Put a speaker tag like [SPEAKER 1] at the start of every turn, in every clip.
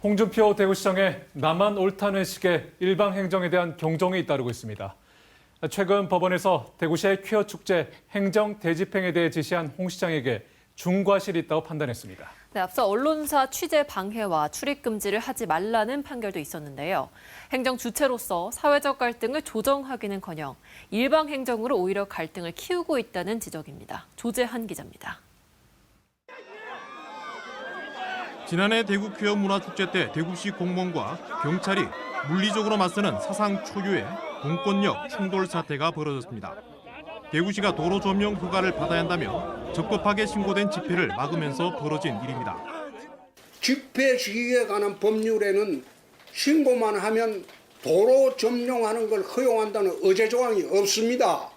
[SPEAKER 1] 홍준표 대구시장의 나만 옳다는 식의 일방 행정에 대한 경종이 잇따르고 있습니다. 최근 법원에서 대구시의 퀴어 축제 행정 대집행에 대해 지시한 홍 시장에게 중과실이 있다고 판단했습니다.
[SPEAKER 2] 네, 앞서 언론사 취재 방해와 출입 금지를 하지 말라는 판결도 있었는데요. 행정 주체로서 사회적 갈등을 조정하기는커녕 일방 행정으로 오히려 갈등을 키우고 있다는 지적입니다. 조재한 기자입니다.
[SPEAKER 3] 지난해 대구 퀴어 문화축제 때 대구시 공무원과 경찰이 물리적으로 맞서는 사상 초유의 공권력 충돌 사태가 벌어졌습니다. 대구시가 도로 점령 허가를 받아야 한다며 적법하게 신고된 집회를 막으면서 벌어진 일입니다.
[SPEAKER 4] 집회 시위에 관한 법률에는 신고만 하면 도로 점령하는 걸 허용한다는 의제 조항이 없습니다.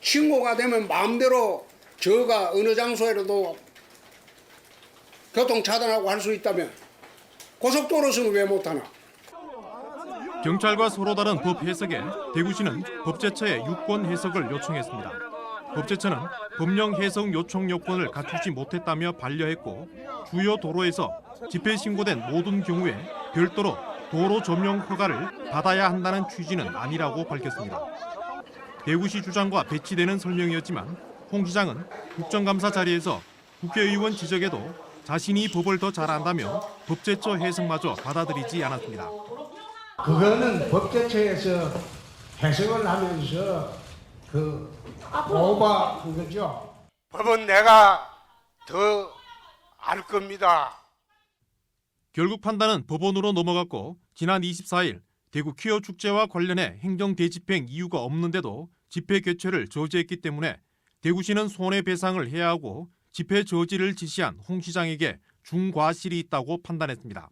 [SPEAKER 4] 신고가 되면 마음대로 저가 어느 장소에라도 교통 차단하고 할 수 있다면 고속도로에서는 왜 못하나?
[SPEAKER 3] 경찰과 서로 다른 법 해석에 대구시는 법제처에 유권 해석을 요청했습니다. 법제처는 법령 해석 요청 요건을 갖추지 못했다며 반려했고 주요 도로에서 집회 신고된 모든 경우에 별도로 도로 점령 허가를 받아야 한다는 취지는 아니라고 밝혔습니다. 대구시 주장과 배치되는 설명이었지만 홍 시장은 국정감사 자리에서 국회의원 지적에도 자신이 법을 더 잘 안다며 법제처 해석마저 받아들이지 않았습니다.
[SPEAKER 5] 그거는 법제처에서 해석을 하면서 오버한 거죠.
[SPEAKER 4] 법은 내가 더 알 겁니다.
[SPEAKER 3] 결국 판단은 법원으로 넘어갔고 지난 24일 대구 퀴어 축제와 관련해 행정 대집행 이유가 없는데도 집회 개최를 저지했기 때문에 대구시는 손해배상을 해야 하고 집회 저지를 지시한 홍 시장에게 중과실이 있다고 판단했습니다.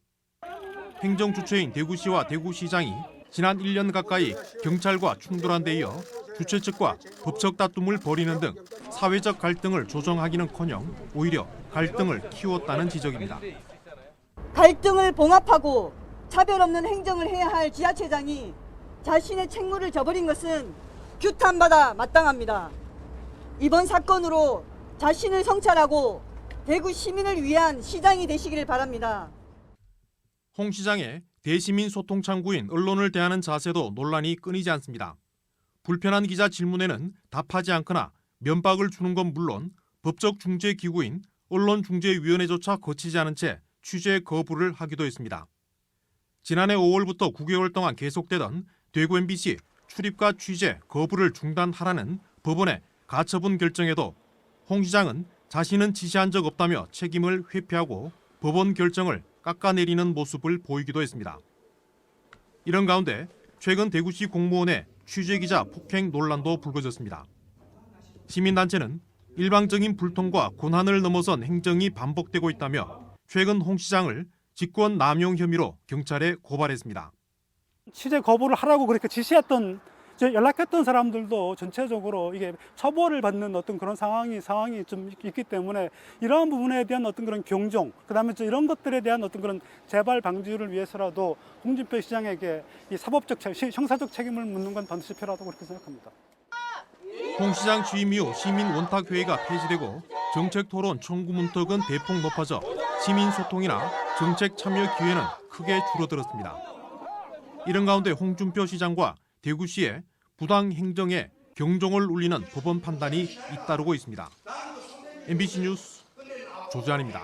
[SPEAKER 3] 행정 주체인 대구시와 대구시장이 지난 1년 가까이 경찰과 충돌한 데 이어 주최 측과 법적 다툼을 벌이는 등 사회적 갈등을 조정하기는커녕 오히려 갈등을 키웠다는 지적입니다.
[SPEAKER 6] 갈등을 봉합하고 차별 없는 행정을 해야 할 지자체장이 자신의 책무를 저버린 것은 규탄받아 마땅합니다. 이번 사건으로 자신을 성찰하고 대구 시민을 위한 시장이 되시기를 바랍니다.
[SPEAKER 3] 홍 시장의 대시민 소통 창구인 언론을 대하는 자세도 논란이 끊이지 않습니다. 불편한 기자 질문에는 답하지 않거나 면박을 주는 건 물론 법적 중재 기구인 언론중재위원회조차 거치지 않은 채 취재 거부를 하기도 했습니다. 지난해 5월부터 9개월 동안 계속되던 대구 MBC 출입과 취재 거부를 중단하라는 법원의 가처분 결정에도 홍 시장은 자신은 지시한 적 없다며 책임을 회피하고 법원 결정을 깎아내리는 모습을 보이기도 했습니다. 이런 가운데 최근 대구시 공무원의 취재기자 폭행 논란도 불거졌습니다. 시민단체는 일방적인 불통과 권한을 넘어선 행정이 반복되고 있다며 최근 홍 시장을 직권 남용 혐의로 경찰에 고발했습니다.
[SPEAKER 7] 취재 거부를 하라고 그렇게 지시했던 연락했던 사람들도 전체적으로 이게 처벌을 받는 어떤 그런 상황이 좀 있기 때문에 이러한 부분에 대한 어떤 그런 경종, 그다음에 이런 것들에 대한 어떤 그런 재발 방지를 위해서라도 홍준표 시장에게 이 사법적 형사적 책임을 묻는 건 반드시 필요하다고 그렇게 생각합니다.
[SPEAKER 3] 홍 시장 취임 이후 시민 원탁 회의가 폐지되고 정책 토론 청구 문턱은 대폭 높아져 시민 소통이나 정책 참여 기회는 크게 줄어들었습니다. 이런 가운데 홍준표 시장과 대구시의 부당 행정에 경종을 울리는 법원 판단이 잇따르고 있습니다. MBC 뉴스 조재환입니다.